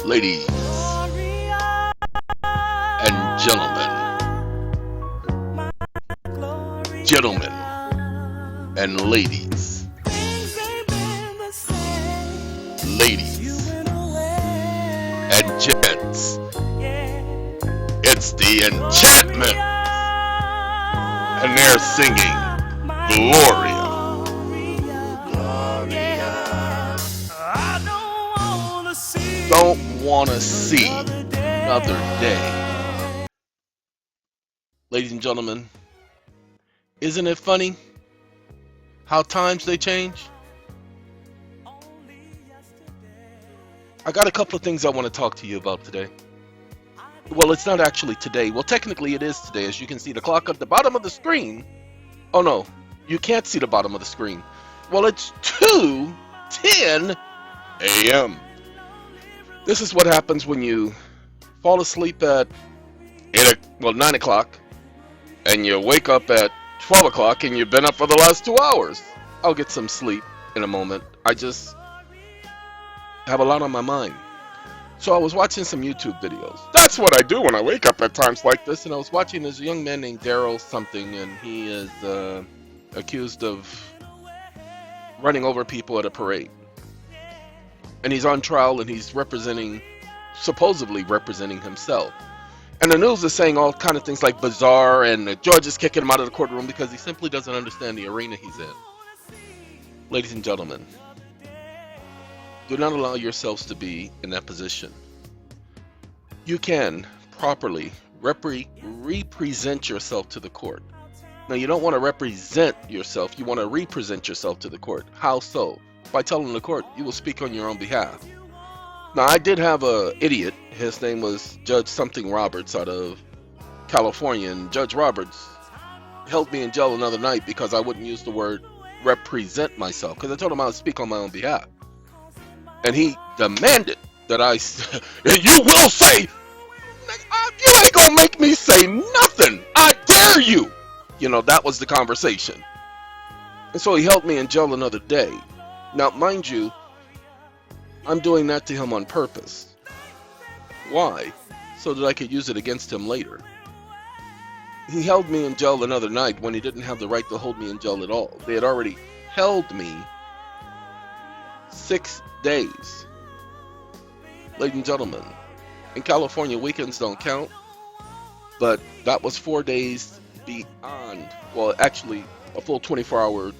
Ladies and gentlemen and ladies, and gents, it's the enchantment, and they're singing Gloria. Don't want to see another day. Ladies and gentlemen, isn't it funny how times they change? I got a couple of things I want to talk to you about today. Well, it's not actually today. Well, technically it is today. As you can see the clock at the bottom of the screen. Oh no, you can't see the bottom of the screen. Well, it's 2:10 a.m. This is what happens when you fall asleep at 9 o'clock and you wake up at 12 o'clock and you've been up for the last 2 hours. I'll get some sleep in a moment. I just have a lot on my mind. So I was watching some YouTube videos. That's what I do when I wake up at times like this. And I was watching this young man named Daryl something, and he is accused of running over people at a parade. And he's on trial, and he's supposedly representing himself. And the news is saying all kind of things like bizarre, and the judge is kicking him out of the courtroom because he simply doesn't understand the arena he's in. Ladies and gentlemen, do not allow yourselves to be in that position. You can properly represent yourself to the court. Now, you don't want to represent yourself, you want to represent yourself to the court. How so? By telling the court you will speak on your own behalf. Now, I did have a idiot. His name was Judge something Roberts out of California, and Judge Roberts held me in jail another night because I wouldn't use the word represent myself, because I told him I would speak on my own behalf. And he demanded that you will say, you ain't gonna make me say nothing. I dare you. You know, that was the conversation. And so he held me in jail another day. Now, mind you, I'm doing that to him on purpose. Why? So that I could use it against him later. He held me in jail another night when he didn't have the right to hold me in jail at all. They had already held me 6 days. Ladies and gentlemen, in California, weekends don't count, but that was 4 days beyond, well, actually a full 24-hour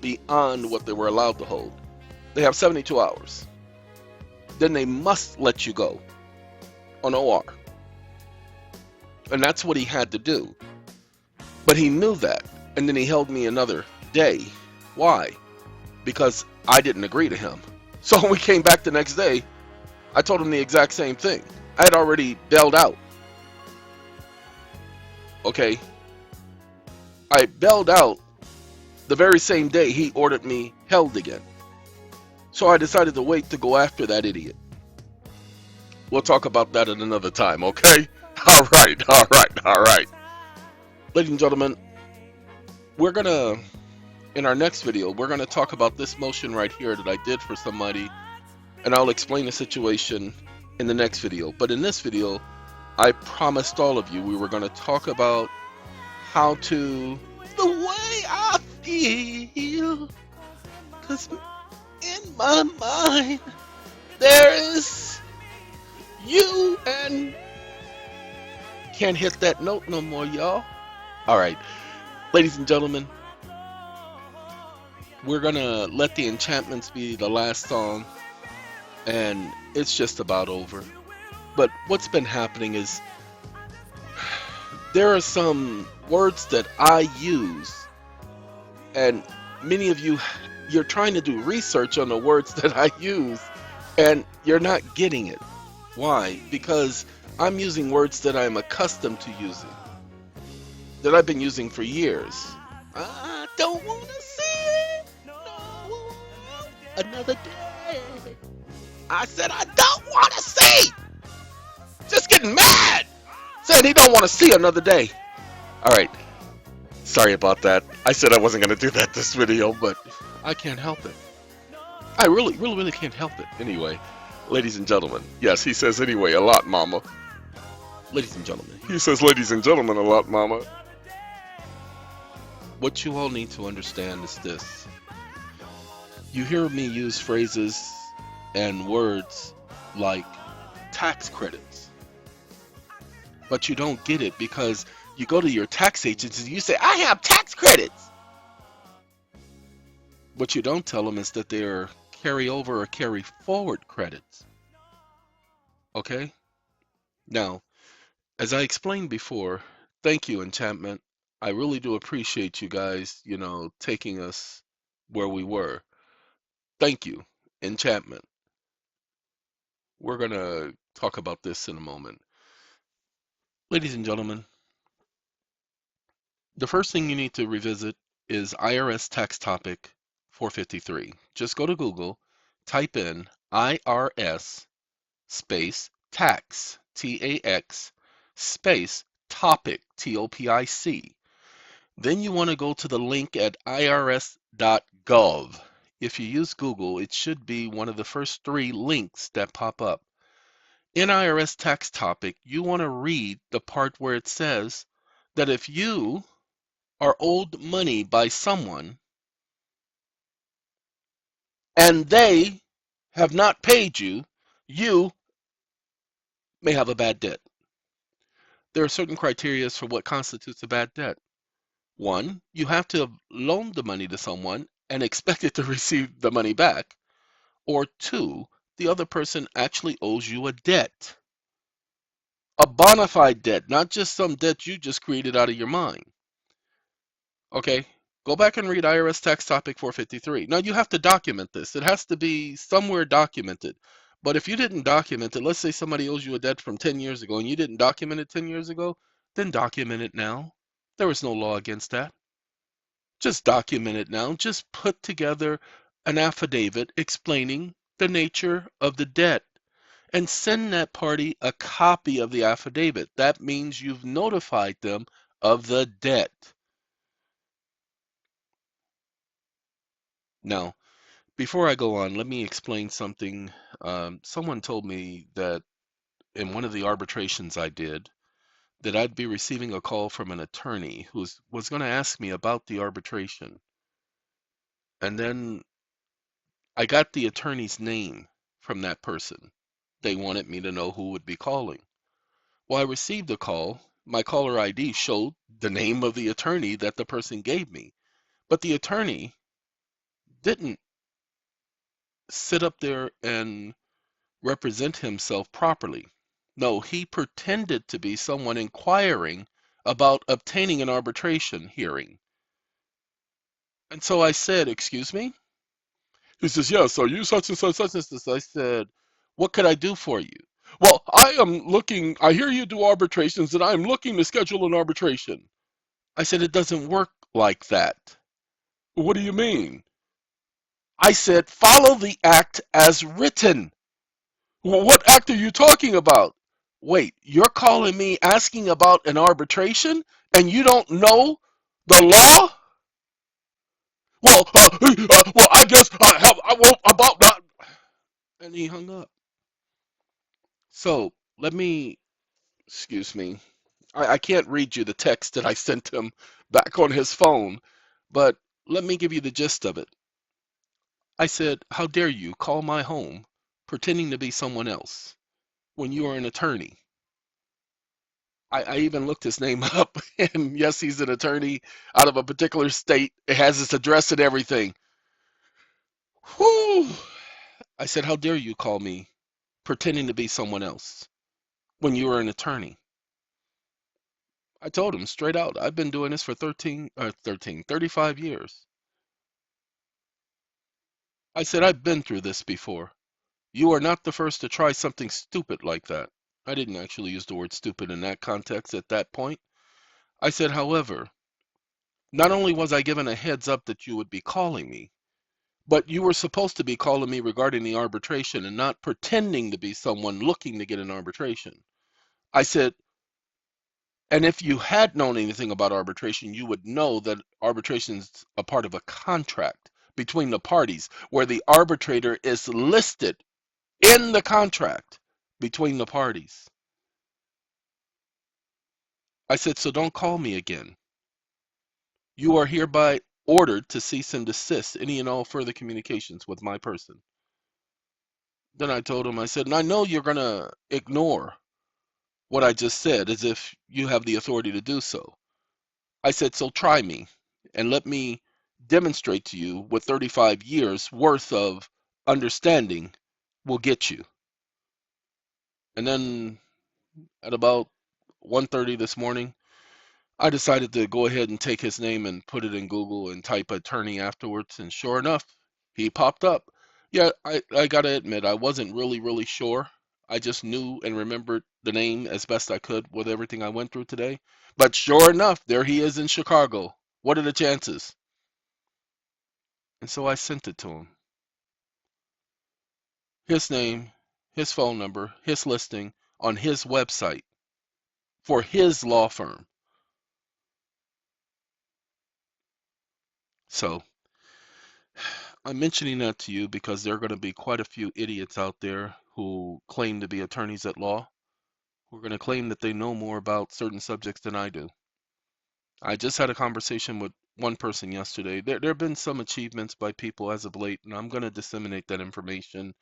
beyond what they were allowed to hold. They have 72 hours. Then they must let you go on OR. And that's what he had to do. But he knew that, and then he held me another day. Why? Because I didn't agree to him. So when we came back the next day, I told him the exact same thing. I had already bailed out. Okay? I bailed out the very same day he ordered me held again. So I decided to wait to go after that idiot. We'll talk about that at another time, okay? All right. Ladies and gentlemen, in our next video, we're gonna talk about this motion right here that I did for somebody, and I'll explain the situation in the next video. But in this video, I promised all of you we were gonna talk about how to, the way I feel, cause in my mind, there is you, and can't hit that note no more, y'all. All right, ladies and gentlemen, we're gonna let the enchantments be the last song, and it's just about over. But what's been happening is there are some words that I use, and many of you, you're trying to do research on the words that I use, and you're not getting it. Why? Because I'm using words that I'm accustomed to using, that I've been using for years. I don't want to see no another day. I said I don't want to see. Just getting mad. Said he don't want to see another day. All right. Sorry about that. I said I wasn't going to do that this video, but I can't help it. I really can't help it. Anyway, Ladies and gentlemen. Yes, he says anyway a lot, mama. Ladies and gentlemen. He says ladies and gentlemen a lot, mama. What you all need to understand is this. You hear me use phrases and words like tax credits, but you don't get it because you go to your tax agents and you say, I have tax credits. What you don't tell them is that they're carry over or carry forward credits. Okay? Now, as I explained before, thank you, Enchantment. I really do appreciate you guys, taking us where we were. Thank you, Enchantment. We're going to talk about this in a moment. Ladies and gentlemen, the first thing you need to revisit is IRS tax topic 453. Just go to Google, type in IRS space tax, TAX, space topic, TOPIC. Then you want to go to the link at irs.gov. If you use Google, it should be one of the first three links that pop up. In IRS tax topic, you want to read the part where it says that if you are owed money by someone and they have not paid you, you may have a bad debt. There are certain criteria for what constitutes a bad debt. One, you have to have loaned the money to someone and expected to receive the money back. Or two, the other person actually owes you a debt. A bona fide debt, not just some debt you just created out of your mind. Okay? Go back and read IRS tax topic 453. Now you have to document this. It has to be somewhere documented. But if you didn't document it, let's say somebody owes you a debt from 10 years ago and you didn't document it 10 years ago, then document it now. There is no law against that. Just document it now. Just put together an affidavit explaining the nature of the debt and send that party a copy of the affidavit. That means you've notified them of the debt. Now, before I go on, let me explain something. Someone told me that in one of the arbitrations I did, that I'd be receiving a call from an attorney who was going to ask me about the arbitration. And then I got the attorney's name from that person. They wanted me to know who would be calling. Well, I received a call. My caller ID showed the name of the attorney that the person gave me. But the attorney didn't sit up there and represent himself properly. No, he pretended to be someone inquiring about obtaining an arbitration hearing. And so I said, excuse me? He says, yes, are you such and such, such and such? I said, what could I do for you? Well, I hear you do arbitrations and I'm looking to schedule an arbitration. I said, it doesn't work like that. What do you mean? I said, follow the act as written. Well, what act are you talking about? Wait, you're calling me asking about an arbitration and you don't know the law? Well, I guess I won't about that. And he hung up. So excuse me, I can't read you the text that I sent him back on his phone, but let me give you the gist of it. I said, how dare you call my home pretending to be someone else when you are an attorney? I even looked his name up, and yes, he's an attorney out of a particular state. It has his address and everything. Whew. I said, how dare you call me pretending to be someone else when you are an attorney? I told him straight out, I've been doing this for 35 years. I said, I've been through this before. You are not the first to try something stupid like that. I didn't actually use the word stupid in that context at that point. I said, however, not only was I given a heads up that you would be calling me, but you were supposed to be calling me regarding the arbitration and not pretending to be someone looking to get an arbitration. I said, and if you had known anything about arbitration, you would know that arbitration is a part of a contract between the parties where the arbitrator is listed in the contract between the parties. I said, so don't call me again. You are hereby ordered to cease and desist any and all further communications with my person. Then I told him, I said, and I know you're going to ignore what I just said as if you have the authority to do so. I said, so try me and let me demonstrate to you what 35 years worth of understanding will get you. And then at about 1:30 this morning, I decided to go ahead and take his name and put it in Google and type attorney afterwards. And sure enough, he popped up. Yeah, I got to admit, I wasn't really sure. I just knew and remembered the name as best I could with everything I went through today. But sure enough, there he is in Chicago. What are the chances? And so I sent it to him. His name, his phone number, his listing on his website for his law firm. So I'm mentioning that to you because there are going to be quite a few idiots out there who claim to be attorneys at law, who are going to claim that they know more about certain subjects than I do. I just had a conversation with one person yesterday. There have been some achievements by people as of late, and I'm going to disseminate that information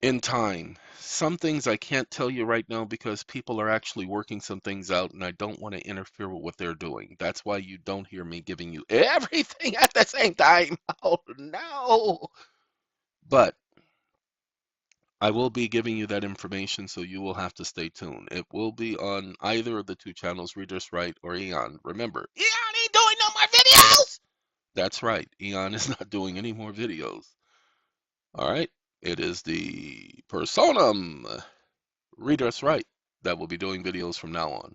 in time. Some things I can't tell you right now because people are actually working some things out, and I don't want to interfere with what they're doing. That's why you don't hear me giving you everything at the same time. Oh, no. But I will be giving you that information, so you will have to stay tuned. It will be on either of the two channels, Readers Right or Eon. Remember, Eon ain't doing no more videos! That's right, Eon is not doing any more videos. All right, it is the Personum Readers Right that will be doing videos from now on.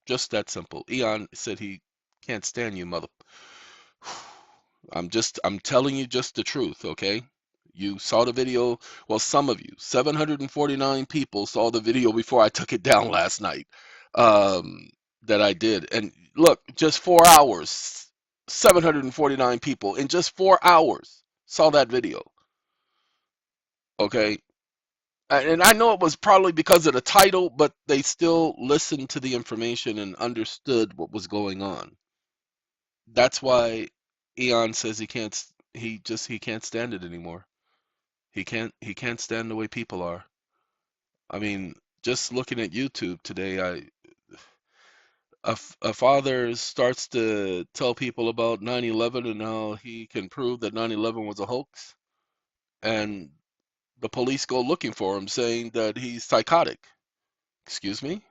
Just that simple. Eon said he can't stand you, mother. I'm telling you just the truth, okay? You saw the video, well, some of you, 749 people saw the video before I took it down last night, um, that I did. And look, just 4 hours, 749 people in just 4 hours saw that video, okay? And I know it was probably because of the title, but they still listened to the information and understood what was going on. That's why Eon says he can't stand it anymore. He can't stand the way people are. I mean, just looking at YouTube today, a father starts to tell people about 9/11 and how he can prove that 9/11 was a hoax, and the police go looking for him, saying that he's psychotic. Excuse me?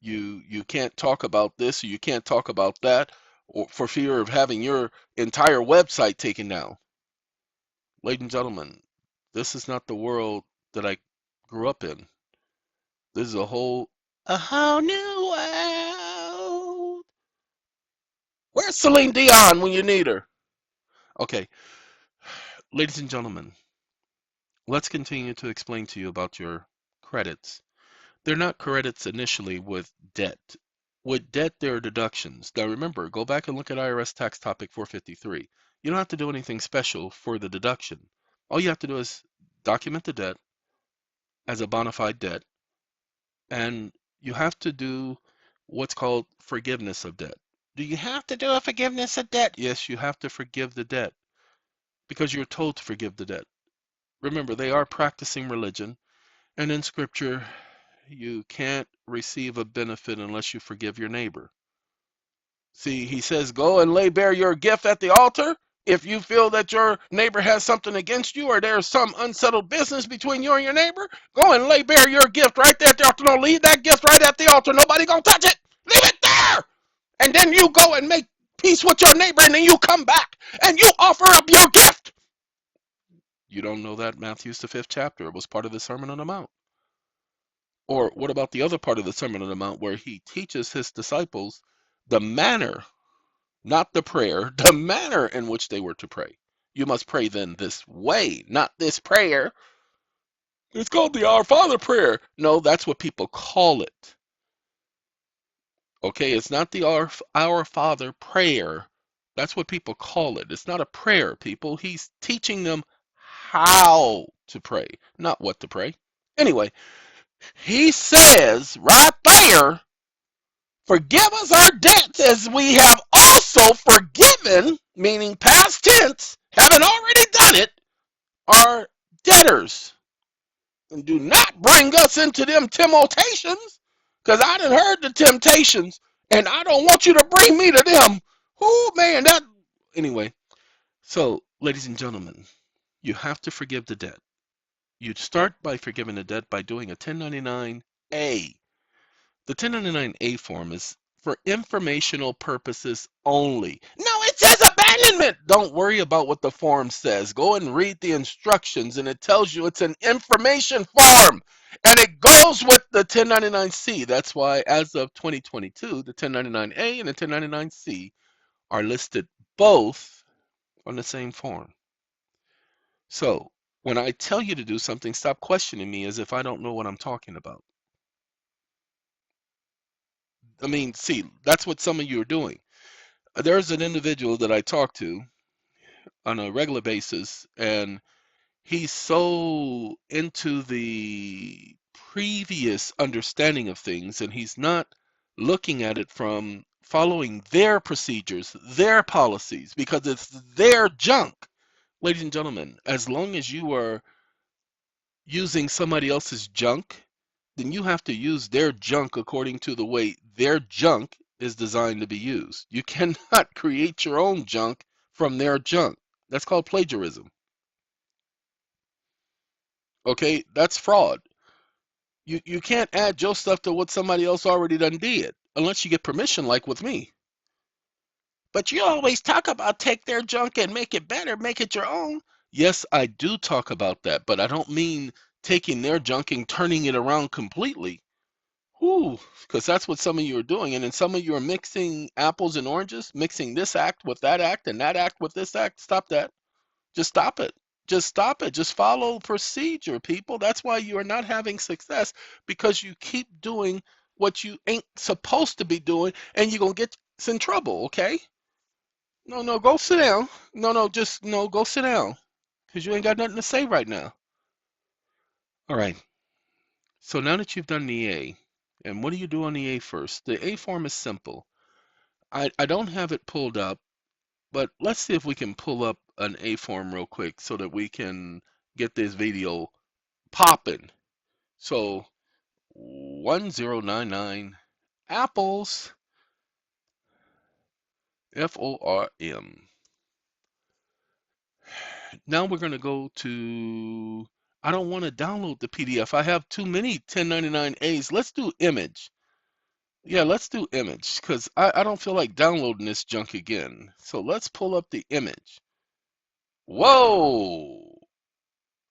You can't talk about this or you can't talk about that, or for fear of having your entire website taken down. Ladies and gentlemen, this is not the world that I grew up in. This is a whole new world. Where's Celine Dion when you need her? Okay, ladies and gentlemen, let's continue to explain to you about your credits. They're not credits initially with debt. With debt, there are deductions. Now remember, go back and look at IRS tax topic 453. You don't have to do anything special for the deduction. All you have to do is document the debt as a bona fide debt, and you have to do what's called forgiveness of debt. Do you have to do a forgiveness of debt? Yes, you have to forgive the debt because you're told to forgive the debt. Remember, they are practicing religion, and in scripture, you can't receive a benefit unless you forgive your neighbor. See, he says, go and lay bare your gift at the altar. If you feel that your neighbor has something against you or there's some unsettled business between you and your neighbor, go and lay bare your gift right there at the altar. No, leave that gift right at the altar. Nobody gonna touch it. Leave it there. And then you go and make peace with your neighbor, and then you come back and you offer up your gift. You don't know that? Matthew's the 5th chapter. It was part of the Sermon on the Mount. Or what about the other part of the Sermon on the Mount where he teaches his disciples the manner, not the prayer, the manner in which they were to pray. You must pray then this way, not this prayer. It's called the Our Father prayer. No, that's what people call it. Okay, it's not the Our Father prayer. That's what people call it. It's not a prayer, people. He's teaching them how to pray, not what to pray. Anyway, he says right there, forgive us our debts as we have also forgiven, meaning past tense, having already done it, our debtors. And do not bring us into them temptations, because I done heard the temptations, and I don't want you to bring me to them. Oh, man, that. Anyway, so, ladies and gentlemen, you have to forgive the debt. You start by forgiving the debt by doing a 1099-A. The 1099-A form is for informational purposes only. No, it says abandonment. Don't worry about what the form says. Go and read the instructions, and it tells you it's an information form. And it goes with the 1099-C. That's why, as of 2022, the 1099-A and the 1099-C are listed both on the same form. So, when I tell you to do something, stop questioning me as if I don't know what I'm talking about. I mean, see, that's what some of you are doing. There's an individual that I talk to on a regular basis, and he's so into the previous understanding of things, and he's not looking at it from following their procedures, their policies, because it's their junk. Ladies and gentlemen, as long as you are using somebody else's junk, then you have to use their junk according to the way their junk is designed to be used. You cannot create your own junk from their junk. That's called plagiarism. Okay, that's fraud. You can't add your stuff to what somebody else already done did unless you get permission, like with me. But you always talk about take their junk and make it better, make it your own. Yes, I do talk about that, but I don't mean taking their junk and turning it around completely. Whew, because that's what some of you are doing. And then some of you are mixing apples and oranges, mixing this act with that act and that act with this act. Stop that. Just stop it. Just stop it. Just follow procedure, people. That's why you are not having success, because you keep doing what you ain't supposed to be doing, and you're going to get in trouble, okay? No, no, go sit down. No, no, just no, go sit down, because you ain't got nothing to say right now. All right. So now that you've done the A, and what do you do on the A first? The A form is simple. I don't have it pulled up, but let's see if we can pull up an A form real quick so that we can get this video popping. So 1099 apples, FORM. Now we're going to go to, I don't want to download the PDF. I have too many 1099As. Let's do image. Yeah, let's do image, because I don't feel like downloading this junk again. So let's pull up the image. Whoa!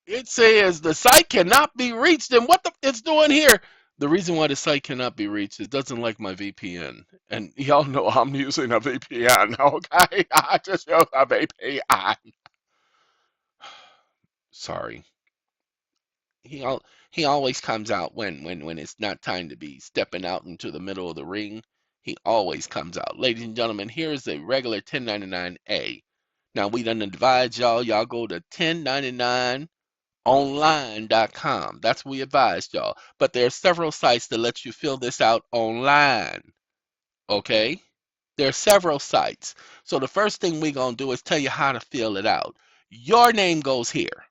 It says the site cannot be reached, and what it's doing here? The reason why the site cannot be reached, it doesn't like my VPN. And y'all know I'm using a VPN, okay? I just use a VPN. Sorry. He al he always comes out when it's not time to be stepping out into the middle of the ring. He always comes out. Ladies and gentlemen, here's a regular 1099A. Now we done advise y'all. Y'all go to 1099online.com. That's what we advised y'all. But there are several sites that let you fill this out online. Okay? There are several sites. So the first thing we're gonna do is tell you how to fill it out. Your name goes here,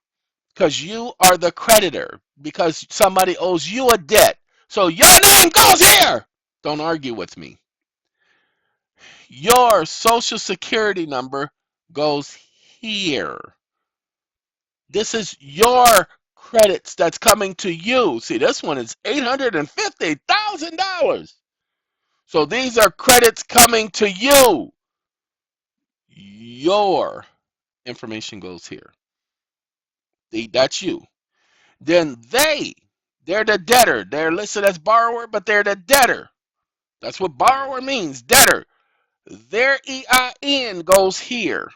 because you are the creditor, because somebody owes you a debt. So your name goes here. Don't argue with me. Your social security number goes here. This is your credits that's coming to you. See, this one is $850,000. So these are credits coming to you. Your information goes here. That's you. Then they're the debtor. They're listed as borrower, but they're the debtor. That's what borrower means, debtor. Their EIN goes here.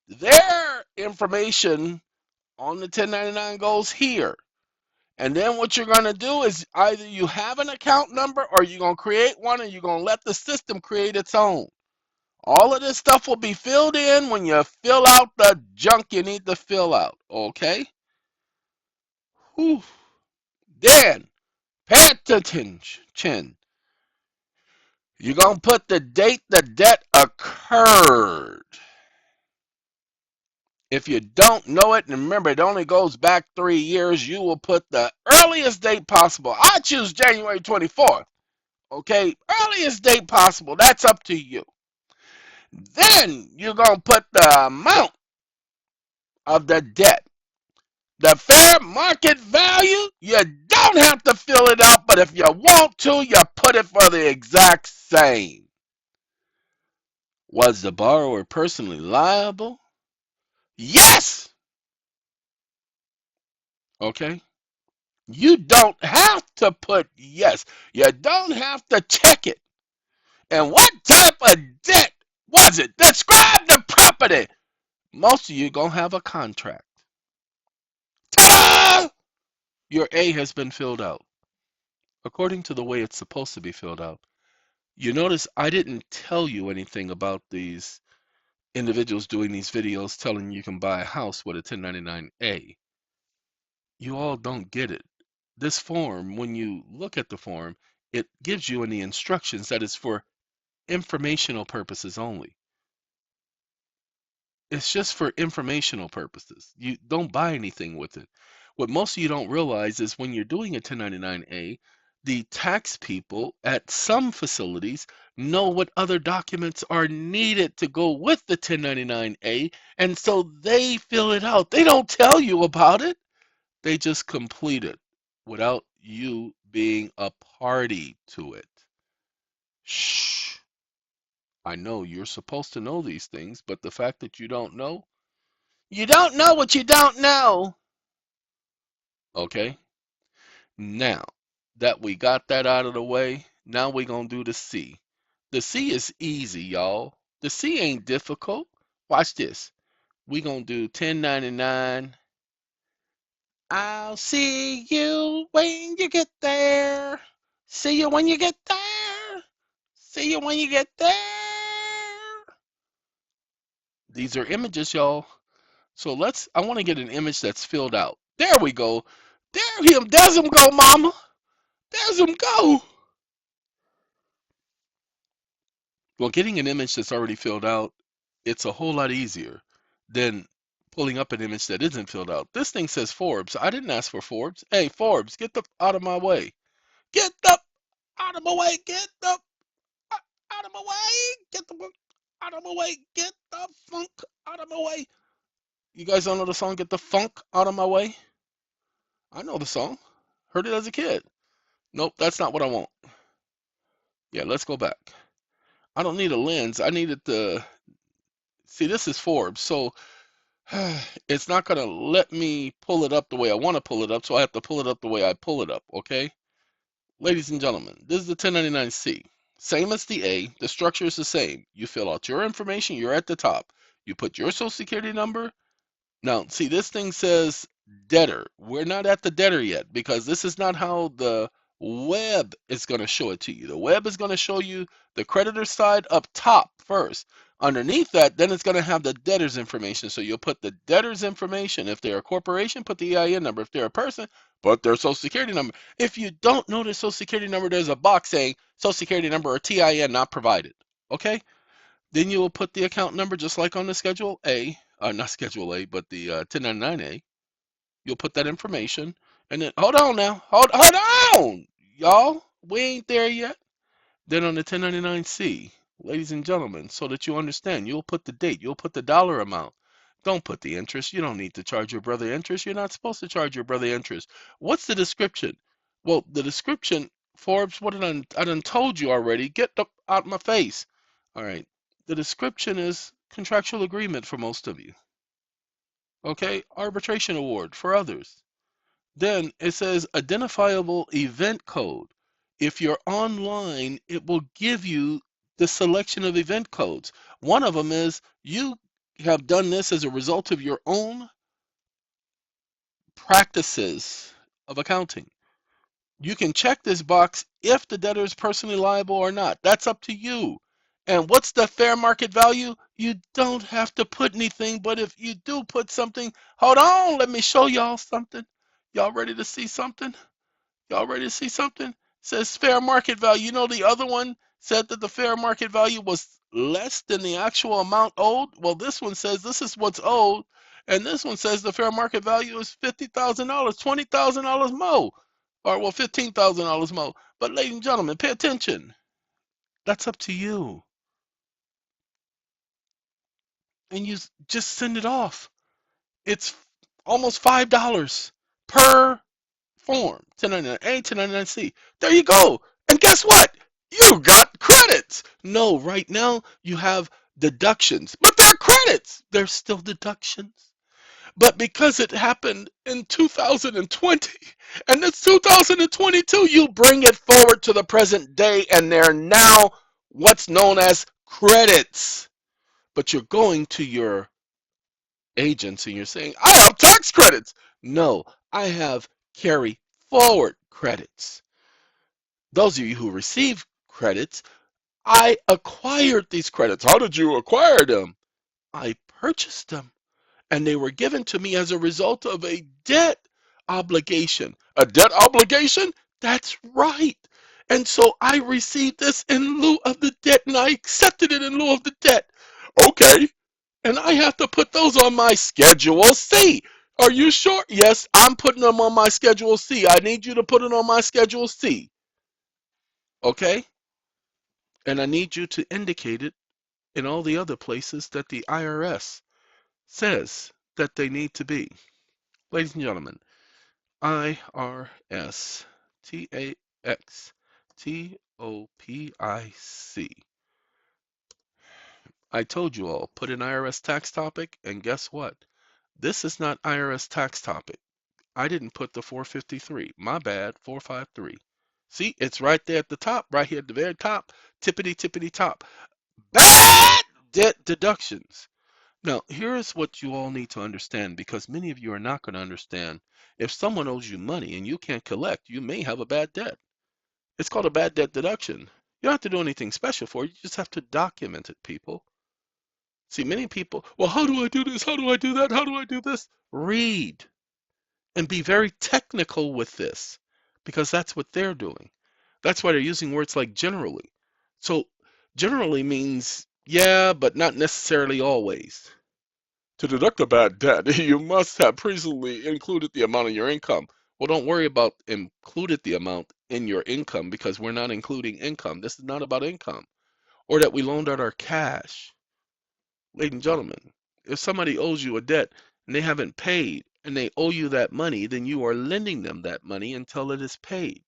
Their information on the 1099 goes here. And then what you're going to do is either you have an account number, or you're going to create one, and you're going to let the system create its own. All of this stuff will be filled in when you fill out the junk you need to fill out. Okay? Whew. Then, pay attention. You're going to put the date the debt occurred. If you don't know it, and remember it only goes back 3 years, you will put the earliest date possible. I choose January 24th. Okay? Earliest date possible. That's up to you. Then you're going to put the amount of the debt. The fair market value, you don't have to fill it out, but if you want to, you put it for the exact same. Was the borrower personally liable? Yes! Okay? You don't have to put yes. You don't have to check it. And what type of debt was it? Describe the property. Most of you going to have a contract. Ta-da! Your A has been filled out according to the way it's supposed to be filled out. You notice I didn't tell you anything about these individuals doing these videos telling you can buy a house with a 1099A. You all don't get it. This form, when you look at the form, it gives you in the instructions that it's for informational purposes only. It's just for informational purposes. You don't buy anything with it. What most of you don't realize is when you're doing a 1099A, the tax people at some facilities know what other documents are needed to go with the 1099A, and so they fill it out. They don't tell you about it. They just complete it without you being a party to it. Shh. I know you're supposed to know these things, but the fact that you don't know what you don't know. Okay? Now that we got that out of the way, now we're going to do the C. The C is easy, y'all. The C ain't difficult. Watch this. We're going to do 1099. I'll see you when you get there. See you when you get there. See you when you get there. These are images, y'all. So I want to get an image that's filled out. There we go. There's him go, mama. There's him go. Well, getting an image that's already filled out, it's a whole lot easier than pulling up an image that isn't filled out. This thing says Forbes. I didn't ask for Forbes. Hey, Forbes, get the out of my way. Get the out of my way. Get the out of my way. Get the out of my way. Get the funk out of my way. You guys don't know the song Get the Funk Out of My Way? I know the song. Heard it as a kid. Nope, that's not what I want. Yeah, let's go back. I don't need a lens. I needed the. See, this is Forbes, so it's not going to let me pull it up the way I want to pull it up, so I have to pull it up the way I pull it up, okay? Ladies and gentlemen, this is the 1099C. Same as the A, the structure is the same. You fill out your information, you're at the top. You put your social security number. Now, see, this thing says debtor. We're not at the debtor yet because this is not how the web is going to show it to you. The web is going to show you the creditor side up top first. Underneath that, then it's going to have the debtor's information. So you'll put the debtor's information. If they're a corporation, put the EIN number. If they're a person, put their social security number. If you don't know their social security number, there's a box saying social security number or TIN not provided. Okay? Then you will put the account number just like on the Schedule A, not Schedule A, but the 1099A. You'll put that information, and then hold on now, hold on, y'all. We ain't there yet. Then on the 1099C, ladies and gentlemen, so that you understand, you'll put the date, you'll put the dollar amount. Don't put the interest. You don't need to charge your brother interest. You're not supposed to charge your brother interest. What's the description? Well, the description, Forbes, I done told you already. Get out my face. All right. The description is contractual agreement for most of you. Okay, arbitration award for others. Then it says identifiable event code. If you're online, it will give you the selection of event codes. One of them is you have done this as a result of your own practices of accounting. You can check this box if the debtor is personally liable or not. That's up to you. And what's the fair market value? You don't have to put anything, but if you do put something, hold on, let me show y'all something. Y'all ready to see something? Y'all ready to see something? It says fair market value. You know the other one said that the fair market value was less than the actual amount owed? Well, this one says this is what's owed, and this one says the fair market value is $50,000, $20,000 more, or well, $15,000 more. But ladies and gentlemen, pay attention. That's up to you, and you just send it off. It's almost $5 per form, 1099A, 1099C. There you go. And guess what? You got credits. No, right now you have deductions, but they're credits. They're still deductions. But because it happened in 2020 and it's 2022, you bring it forward to the present day and they're now what's known as credits. But you're going to your agents and you're saying, I have tax credits. No, I have carry forward credits. Those of you who receive credits, I acquired these credits. How did you acquire them? I purchased them and they were given to me as a result of a debt obligation. A debt obligation? That's right. And so I received this in lieu of the debt and I accepted it in lieu of the debt. Okay, and I have to put those on my Schedule C. Are you sure? Yes, I'm putting them on my Schedule C. I need you to put it on my Schedule C. Okay? And I need you to indicate it in all the other places that the IRS says that they need to be. Ladies and gentlemen, IRS TAXTOPIC. I told you all, put an IRS tax topic, and guess what? This is not IRS tax topic. I didn't put the 453. My bad, 453. See, it's right there at the top, right here at the very top, tippity tippity top. Bad debt deductions. Now, here's what you all need to understand because many of you are not going to understand. If someone owes you money and you can't collect, you may have a bad debt. It's called a bad debt deduction. You don't have to do anything special for it. You just have to document it, people. See, many people, well, how do I do this? How do I do that? How do I do this? Read and be very technical with this because that's what they're doing. That's why they're using words like generally. So, generally means yeah, but not necessarily always. To deduct a bad debt, you must have previously included the amount of your income. Well, don't worry about included the amount in your income because we're not including income. This is not about income or that we loaned out our cash. Ladies and gentlemen, if somebody owes you a debt and they haven't paid and they owe you that money, then you are lending them that money until it is paid.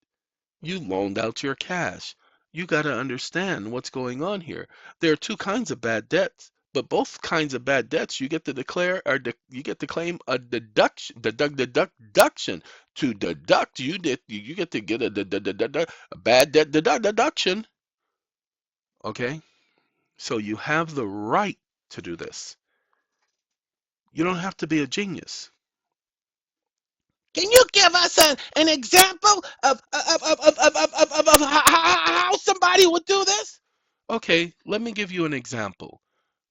You loaned out your cash. You got to understand what's going on here. There are two kinds of bad debts, but both kinds of bad debts you get to declare or you get to claim a deduction. To deduct, you get to get a bad debt deduction. Okay, so you have the right to do this. You don't have to be a genius. Can you give us an example of how somebody would do this? Okay, let me give you an example.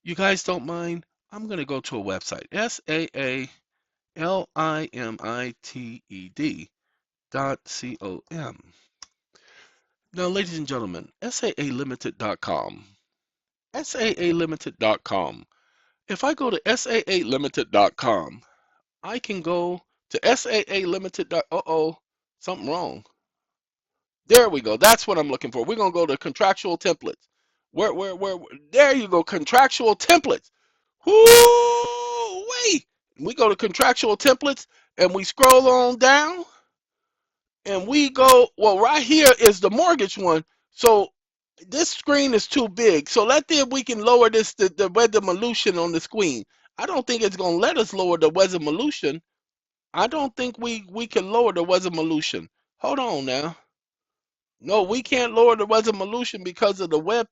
You guys don't mind? I'm going to go to a website, SAALIMITED.com. Now, ladies and gentlemen, SAALimited.com. SAALimited.com. If I go to SAALimited.com, I can go to SAA Limited. Uh-oh, something wrong. There we go. That's what I'm looking for. We're gonna go to contractual templates. Where? There you go. Contractual templates. Whoo, wait. We go to contractual templates and we scroll on down and we go. Well, right here is the mortgage one. So this screen is too big. So let's see if we can lower this the resolution on the screen. I don't think it's gonna let us lower the resolution. I don't think we can lower the resolution. Hold on now. No, we can't lower the resolution because of the way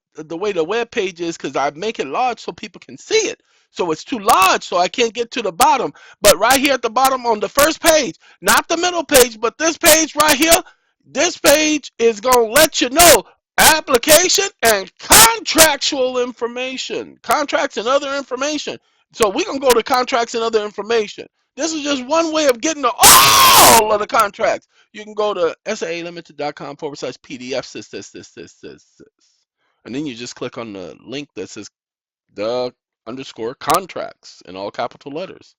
the web page is, because I make it large so people can see it. So it's too large, so I can't get to the bottom. But right here at the bottom on the first page, not the middle page, but this page right here, this page is gonna let you know application and contractual information, contracts and other information. So we're going to go to contracts and other information. This is just one way of getting to all of the contracts. You can go to SAAlimited.com/PDF, this. And then you just click on the link that says the underscore contracts in all capital letters.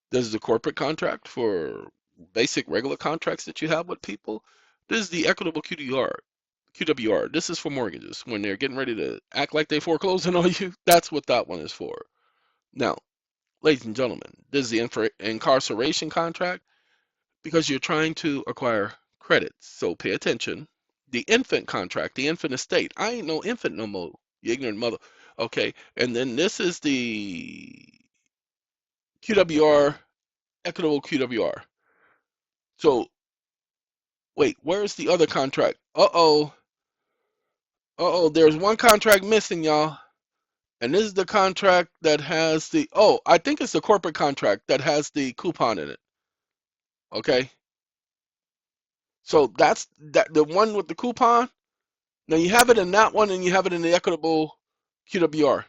This is the corporate contract for basic regular contracts that you have with people. This is the equitable QWR. This is for mortgages when they're getting ready to act like they're foreclosing on you. That's what that one is for. Now, ladies and gentlemen, this is the incarceration contract because you're trying to acquire credits. So pay attention. The infant contract, the infant estate. I ain't no infant no more, you ignorant mother. Okay, and then this is the QWR, equitable QWR. So wait, where's the other contract? There's one contract missing, y'all. And this is the contract that has the, I think it's the corporate contract that has the coupon in it. Okay. So that's the one with the coupon. Now you have it in that one and you have it in the equitable QWR.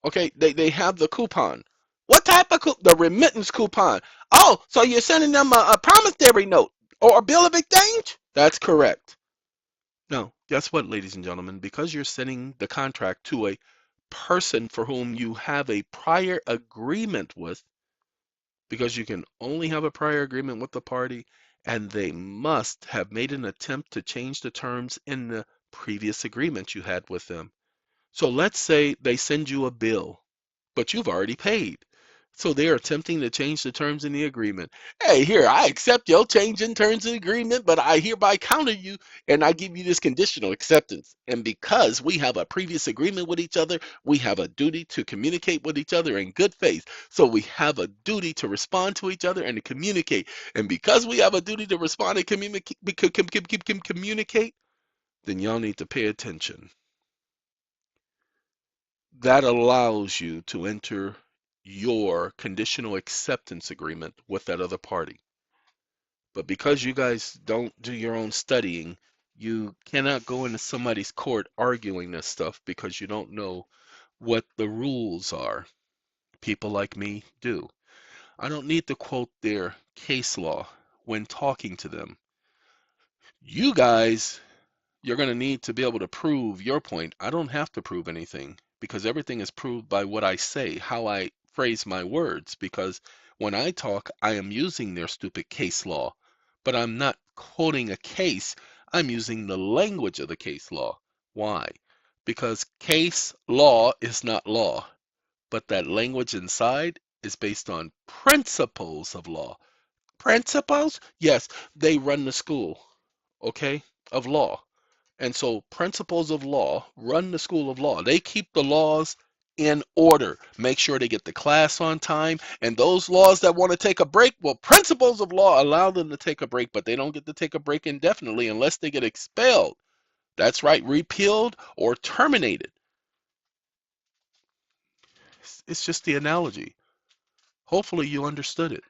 Okay, they have the coupon. What type of the remittance coupon? Oh, so you're sending them a promissory note or a bill of exchange? That's correct. Now, guess what, ladies and gentlemen? Because you're sending the contract to a person for whom you have a prior agreement with, because you can only have a prior agreement with the party, and they must have made an attempt to change the terms in the previous agreement you had with them. So let's say they send you a bill, but you've already paid. So they are attempting to change the terms in the agreement. Hey, here, I accept your change in terms of the agreement, but I hereby counter you and I give you this conditional acceptance. And because we have a previous agreement with each other, we have a duty to communicate with each other in good faith. So we have a duty to respond to each other and to communicate. And because we have a duty to respond and communicate, then y'all need to pay attention. That allows you to enter your conditional acceptance agreement with that other party. But because you guys don't do your own studying, you cannot go into somebody's court arguing this stuff because you don't know what the rules are. People like me do. I don't need to quote their case law when talking to them. You guys, you're going to need to be able to prove your point. I don't have to prove anything because everything is proved by what I say, how I phrase my words. Because when I talk, I am using their stupid case law, but I'm not quoting a case. I'm using the language of the case law. Why? Because case law is not law, but that language inside is based on principles of law. Principles? Yes, they run the school, okay, of law. And so principles of law run the school of law. They keep the laws in order, make sure they get the class on time. And those laws that want to take a break, well, principles of law allow them to take a break, but they don't get to take a break indefinitely unless they get expelled. That's right, repealed or terminated. It's just the analogy. Hopefully you understood it.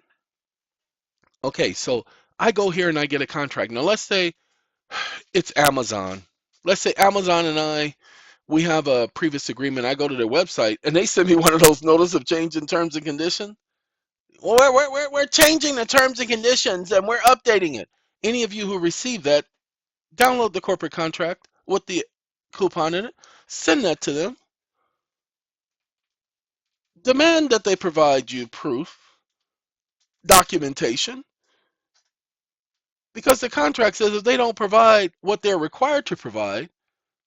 Okay, so I go here and I get a contract. Now let's say it's Amazon. Let's say Amazon and we have a previous agreement. I go to their website and they send me one of those notice of change in terms and conditions. Well, we're changing the terms and conditions and we're updating it. Any of you who receive that, download the corporate contract with the coupon in it, send that to them, demand that they provide you proof, documentation, because the contract says if they don't provide what they're required to provide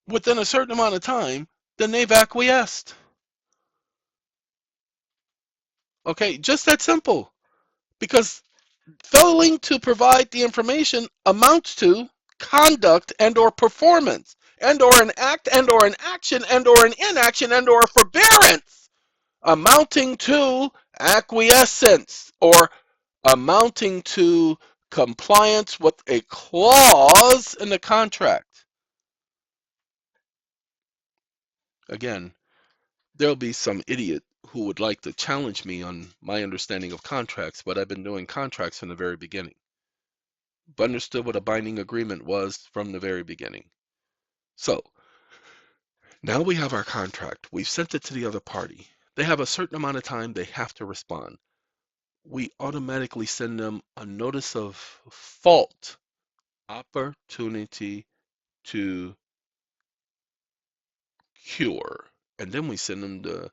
within a certain amount of time, then they've acquiesced. Okay, just that simple. Because failing to provide the information amounts to conduct and or performance and or an act and or an action and or an inaction and or forbearance amounting to acquiescence or amounting to compliance with a clause in the contract. Again, there'll be some idiot who would like to challenge me on my understanding of contracts, but I've been doing contracts from the very beginning. Understood what a binding agreement was from the very beginning. So now we have our contract. We've sent it to the other party. They have a certain amount of time they have to respond. We automatically send them a notice of fault, opportunity to cure. And then we send them the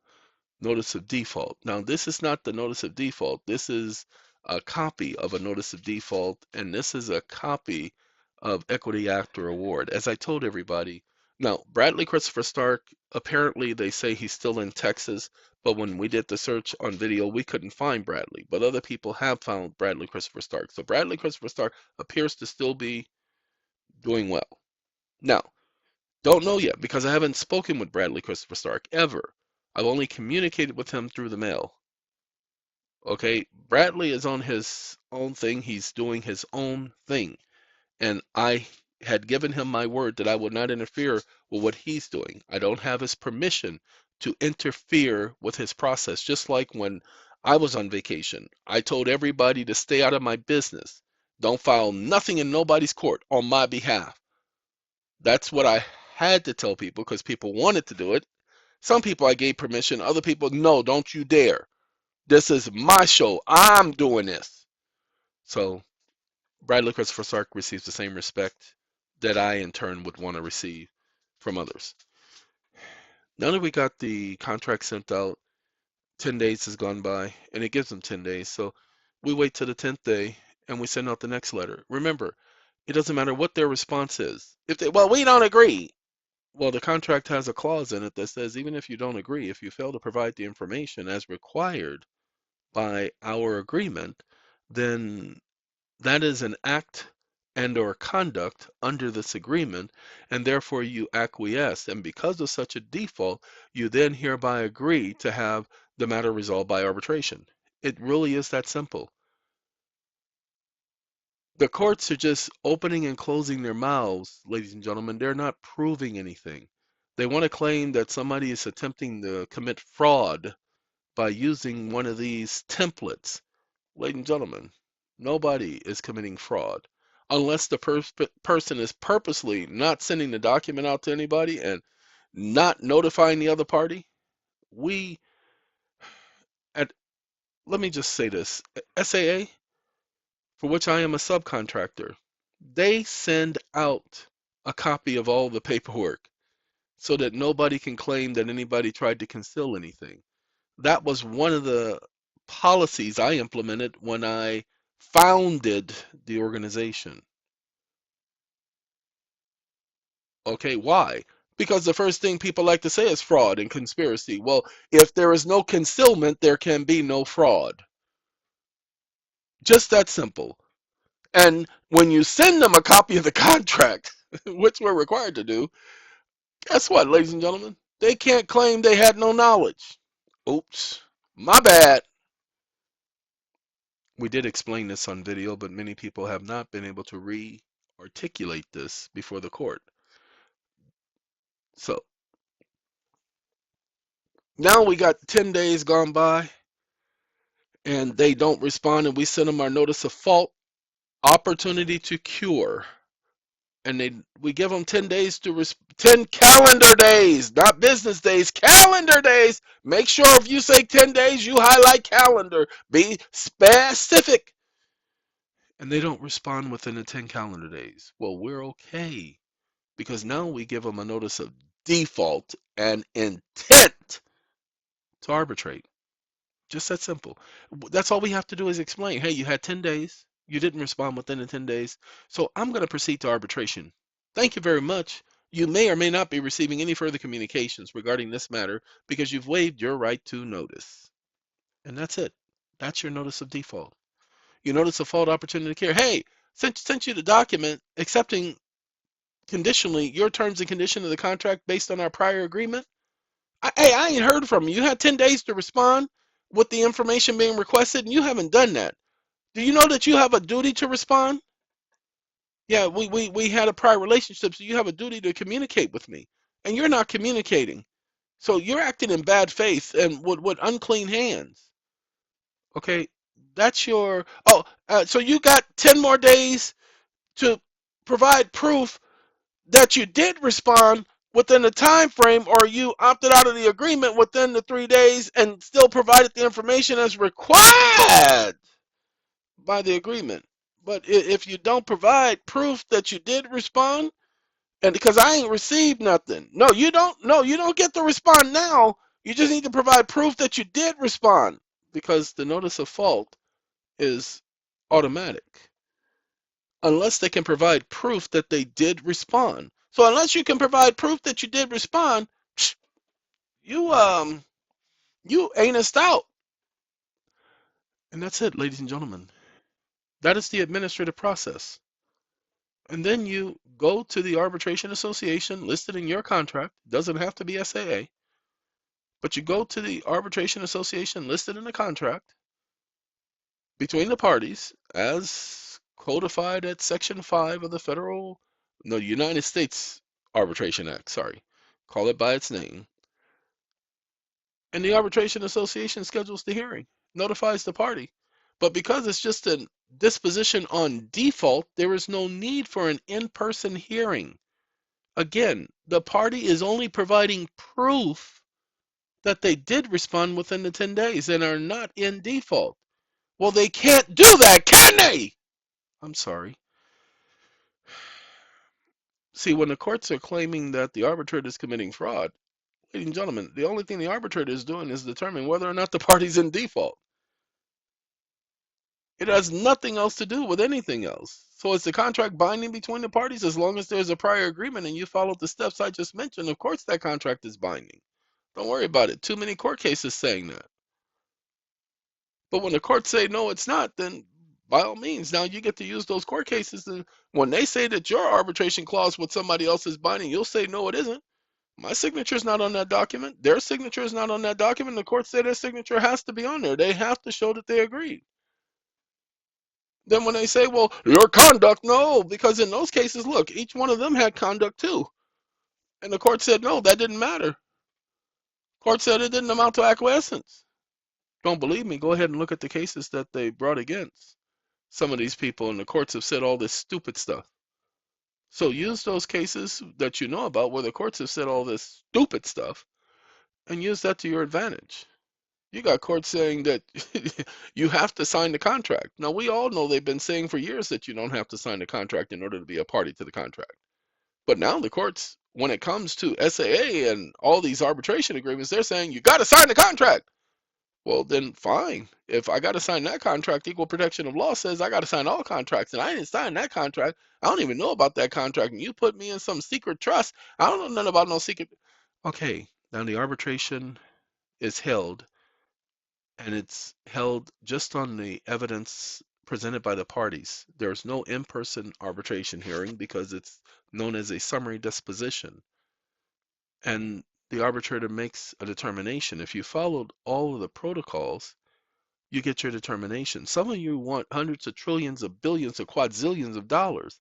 notice of default. Now, this is not the notice of default. This is a copy of a notice of default, and this is a copy of equity after award. As I told everybody, now, Bradley Christopher Stark, apparently they say he's still in Texas, but when we did the search on video, we couldn't find Bradley. But other people have found Bradley Christopher Stark. So Bradley Christopher Stark appears to still be doing well. Now, don't know yet because I haven't spoken with Bradley Christopher Stark ever. I've only communicated with him through the mail. Okay, Bradley is on his own thing. He's doing his own thing. And I had given him my word that I would not interfere with what he's doing. I don't have his permission to interfere with his process. Just like when I was on vacation, I told everybody to stay out of my business. Don't file nothing in nobody's court on my behalf. That's what I had to tell people because people wanted to do it. Some people I gave permission, other people, no, don't you dare. This is my show. I'm doing this. So Bradley Christopher Sark receives the same respect that I, in turn, would want to receive from others. Now that we got the contract sent out, 10 days has gone by, and it gives them 10 days. So we wait till the 10th day, and we send out the next letter. Remember, it doesn't matter what their response is. If they, well, we don't agree. Well, the contract has a clause in it that says even if you don't agree, if you fail to provide the information as required by our agreement, then that is an act and or conduct under this agreement, and therefore you acquiesce. And because of such a default, you then hereby agree to have the matter resolved by arbitration. It really is that simple. The courts are just opening and closing their mouths, ladies and gentlemen. They're not proving anything. They want to claim that somebody is attempting to commit fraud by using one of these templates. Ladies and gentlemen, nobody is committing fraud unless the person is purposely not sending the document out to anybody and not notifying the other party. We, at, let me just say this, SAA, for which I am a subcontractor, they send out a copy of all the paperwork so that nobody can claim that anybody tried to conceal anything. That was one of the policies I implemented when I founded the organization. Okay, why? Because the first thing people like to say is fraud and conspiracy. Well, if there is no concealment, there can be no fraud. Just that simple. And when you send them a copy of the contract, which we're required to do, guess what, ladies and gentlemen? They can't claim they had no knowledge. Oops, my bad. We did explain this on video, but many people have not been able to re-articulate this before the court. So now we got 10 days gone by and they don't respond, and we send them our notice of fault, opportunity to cure. And we give them 10 days to 10 calendar days, not business days, calendar days. Make sure if you say 10 days, you highlight calendar. Be specific. And they don't respond within the 10 calendar days. Well, we're okay because now we give them a notice of default and intent to arbitrate. Just that simple. That's all we have to do is explain. Hey, you had 10 days. You didn't respond within the 10 days. So I'm going to proceed to arbitration. Thank you very much. You may or may not be receiving any further communications regarding this matter because you've waived your right to notice. And that's it. That's your notice of default. You notice of fault, opportunity to care. Hey, sent you the document accepting conditionally your terms and condition of the contract based on our prior agreement. Hey, I ain't heard from you. You had 10 days to respond with the information being requested, and you haven't done that. Do you know that you have a duty to respond? Yeah, we had a prior relationship, so you have a duty to communicate with me, and you're not communicating. So you're acting in bad faith and with unclean hands. Okay, that's your. Oh, so you got 10 more days to provide proof that you did respond within the time frame, or you opted out of the agreement within the 3 days and still provided the information as required by the agreement. But if you don't provide proof that you did respond, and because I ain't received nothing, no, you don't. No, you don't get to respond now. You just need to provide proof that you did respond, because the notice of fault is automatic unless they can provide proof that they did respond. So unless you can provide proof that you did respond, you you anused out. And that's it, ladies and gentlemen. That is the administrative process. And then you go to the arbitration association listed in your contract. Doesn't have to be SAA, but you go to the arbitration association listed in the contract between the parties as codified at Section 5 of the United States Arbitration Act, sorry. Call it by its name. And the arbitration association schedules the hearing, notifies the party. But because it's just a disposition on default, there is no need for an in-person hearing. Again, the party is only providing proof that they did respond within the 10 days and are not in default. Well, they can't do that, can they? I'm sorry. See, when the courts are claiming that the arbitrator is committing fraud, ladies and gentlemen, the only thing the arbitrator is doing is determining whether or not the party's in default. It has nothing else to do with anything else. So is the contract binding between the parties? As long as there's a prior agreement and you followed the steps I just mentioned, of course that contract is binding. Don't worry about it. Too many court cases saying that. But when the courts say no, it's not, then by all means, now you get to use those court cases. And when they say that your arbitration clause with somebody else is binding, you'll say no, it isn't. My signature is not on that document. Their signature is not on that document. The court said their signature has to be on there. They have to show that they agreed. Then when they say, well, your conduct, no, because in those cases, look, each one of them had conduct too. And the court said, no, that didn't matter. Court said it didn't amount to acquiescence. Don't believe me? Go ahead and look at the cases that they brought against some of these people, and the courts have said all this stupid stuff. So use those cases that you know about where the courts have said all this stupid stuff and use that to your advantage. You got courts saying that you have to sign the contract. Now, we all know they've been saying for years that you don't have to sign the contract in order to be a party to the contract. But now the courts, when it comes to SAA and all these arbitration agreements, they're saying you got to sign the contract. Well, then fine. If I got to sign that contract, equal protection of law says I got to sign all contracts, and I didn't sign that contract. I don't even know about that contract, and you put me in some secret trust. I don't know nothing about no secret. Okay, now the arbitration is held, and it's held just on the evidence presented by the parties. There's no in-person arbitration hearing because it's known as a summary disposition. And the arbitrator makes a determination. If you followed all of the protocols, you get your determination. Some of you want hundreds of trillions of billions of quadrillions of dollars.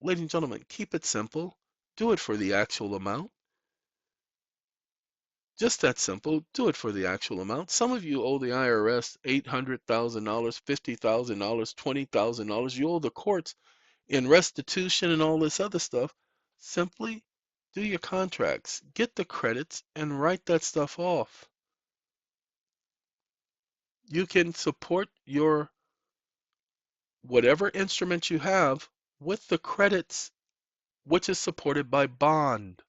Ladies and gentlemen, keep it simple. Do it for the actual amount. Just that simple. Do it for the actual amount. Some of you owe the IRS $800,000, $50,000, $20,000. You owe the courts in restitution and all this other stuff. Simply do your contracts, get the credits, and write that stuff off. You can support your whatever instrument you have with the credits, which is supported by bond.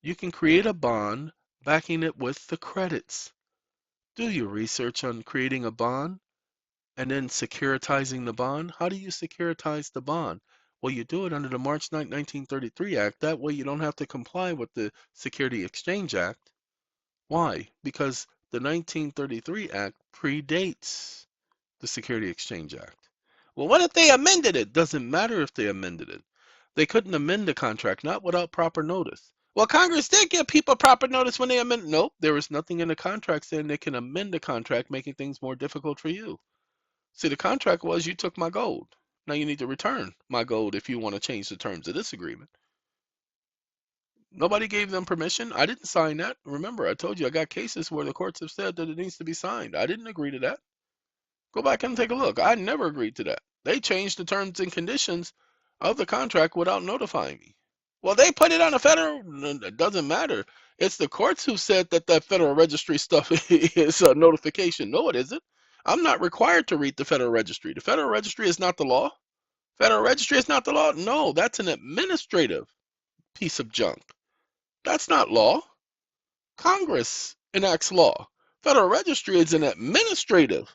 You can create a bond backing it with the credits. Do your research on creating a bond and then securitizing the bond. How do you securitize the bond? Well, you do it under the March 9, 1933 Act. That way you don't have to comply with the Security Exchange Act. Why? Because the 1933 Act predates the Security Exchange Act. Well, what if they amended it? Doesn't matter if they amended it. They couldn't amend the contract, not without proper notice. Well, Congress did give people proper notice when they amended. Nope, there was nothing in the contract saying they can amend the contract, making things more difficult for you. See, the contract was you took my gold. Now you need to return my gold if you want to change the terms of this agreement. Nobody gave them permission. I didn't sign that. Remember, I told you I got cases where the courts have said that it needs to be signed. I didn't agree to that. Go back and take a look. I never agreed to that. They changed the terms and conditions of the contract without notifying me. Well, they put it on a federal. It doesn't matter. It's the courts who said that that federal registry stuff is a notification. No, it isn't. I'm not required to read the federal registry. The federal registry is not the law. Federal registry is not the law. No, that's an administrative piece of junk. That's not law. Congress enacts law. Federal registry is an administrative,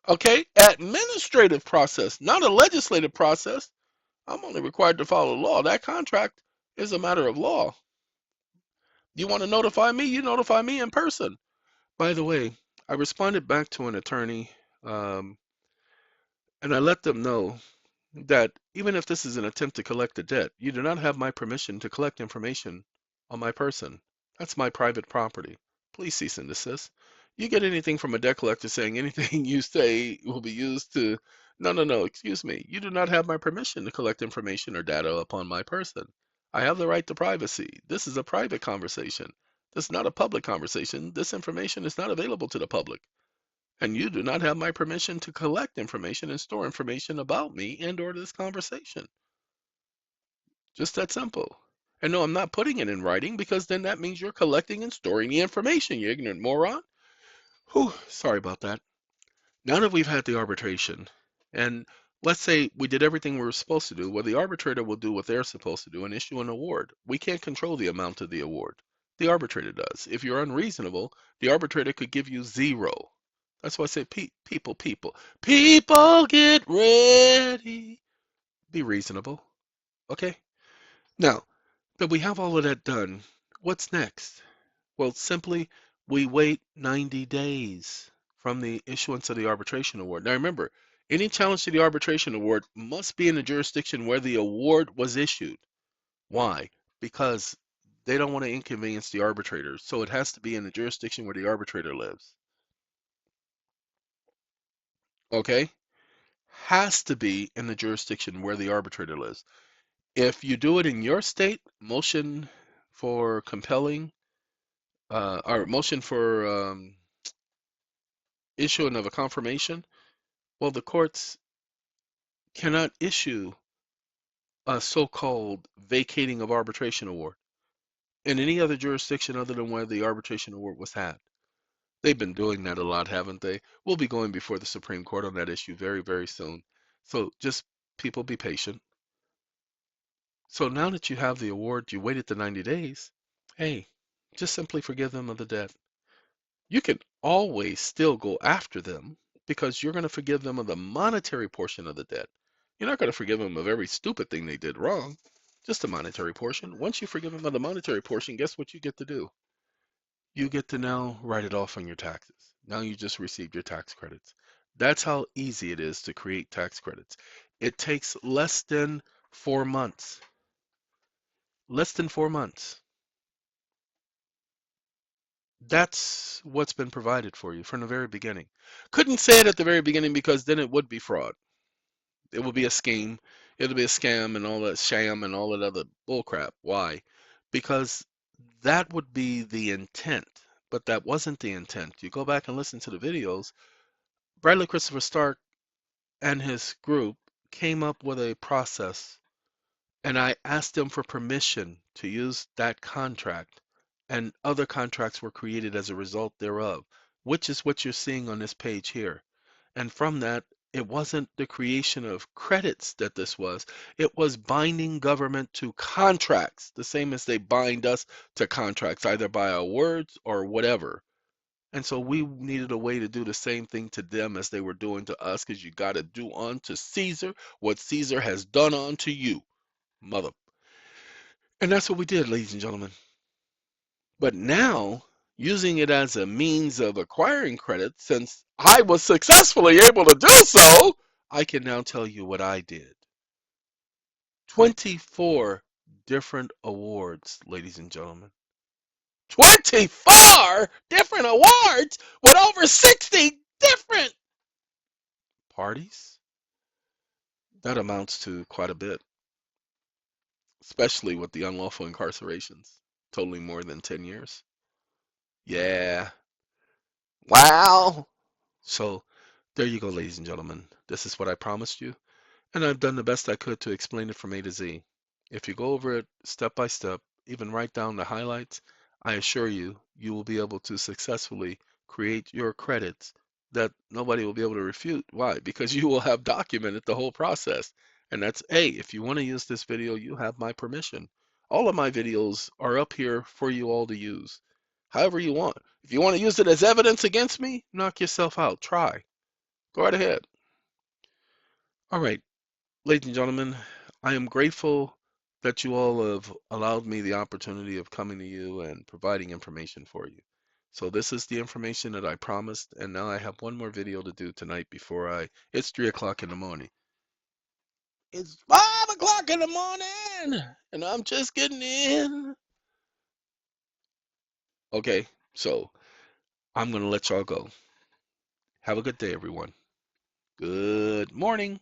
okay, administrative process, not a legislative process. I'm only required to follow law. That contract is a matter of law. You want to notify me? You notify me in person. By the way, I responded back to an attorney, um, and I let them know that even if this is an attempt to collect a debt, you do not have my permission to collect information on my person. That's my private property. Please cease and desist. You get anything from a debt collector saying anything you say will be used to. No, no, no, excuse me. You do not have my permission to collect information or data upon my person. I have the right to privacy. This is a private conversation. This is not a public conversation. This information is not available to the public. And you do not have my permission to collect information and store information about me and or this conversation. Just that simple. And no, I'm not putting it in writing because then that means you're collecting and storing the information, you ignorant moron. Whew, sorry about that. Now that we've had the arbitration, and let's say we did everything we were supposed to do, well, the arbitrator will do what they're supposed to do and issue an award. We can't control the amount of the award. The arbitrator does. If you're unreasonable, the arbitrator could give you zero. That's why I say, people get ready. Be reasonable. Okay? Now, that we have all of that done, what's next? Well, simply we wait 90 days from the issuance of the arbitration award. Now remember, any challenge to the arbitration award must be in the jurisdiction where the award was issued. Why? Because they don't want to inconvenience the arbitrator, so it has to be in the jurisdiction where the arbitrator lives. Okay? Has to be in the jurisdiction where the arbitrator lives. If you do it in your state, motion for compelling or motion for issuing of a confirmation, well, the courts cannot issue a so-called vacating of arbitration award in any other jurisdiction other than where the arbitration award was had. They've been doing that a lot, haven't they? We'll be going before the Supreme Court on that issue very, very soon. So just people be patient. So now that you have the award, you waited the 90 days. Hey, just simply forgive them of the debt. You can always still go after them because you're going to forgive them of the monetary portion of the debt. You're not going to forgive them of every stupid thing they did wrong, just the monetary portion. Once you forgive them of the monetary portion, guess what you get to do? You get to now write it off on your taxes. Now you just received your tax credits. That's how easy it is to create tax credits. It takes less than 4 months. Less than 4 months. That's what's been provided for you from the very beginning. Couldn't say it at the very beginning because then it would be fraud. It would be a scheme. It'll be a scam and all that sham and all that other bullcrap. Why? Because that would be the intent, but that wasn't the intent. You go back and listen to the videos. Bradley Christopher Stark and his group came up with a process, and I asked them for permission to use that contract, and other contracts were created as a result thereof, which is what you're seeing on this page here. And from that, it wasn't the creation of credits that this was, it was binding government to contracts, the same as they bind us to contracts, either by our words or whatever. And so we needed a way to do the same thing to them as they were doing to us, because you got to do unto Caesar what Caesar has done unto you, mother. And that's what we did, ladies and gentlemen. But now, using it as a means of acquiring credit, since I was successfully able to do so, I can now tell you what I did. 24 different awards, ladies and gentlemen. 24 different awards with over 60 different parties? That amounts to quite a bit, especially with the unlawful incarcerations, totaling more than 10 years. Yeah. Wow. So there you go, ladies and gentlemen. This is what I promised you. And I've done the best I could to explain it from A to Z. If you go over it step by step, even write down the highlights, I assure you, you will be able to successfully create your credits that nobody will be able to refute. Why? Because you will have documented the whole process. And that's A, if you want to use this video, you have my permission. All of my videos are up here for you all to use. However you want. If you want to use it as evidence against me, knock yourself out. Try. Go right ahead. All right. Ladies and gentlemen, I am grateful that you all have allowed me the opportunity of coming to you and providing information for you. So this is the information that I promised, and now I have one more video to do tonight before it's 3 o'clock in the morning. It's 5 o'clock in the morning, and I'm just getting in. Okay, so I'm going to let y'all go. Have a good day, everyone. Good morning.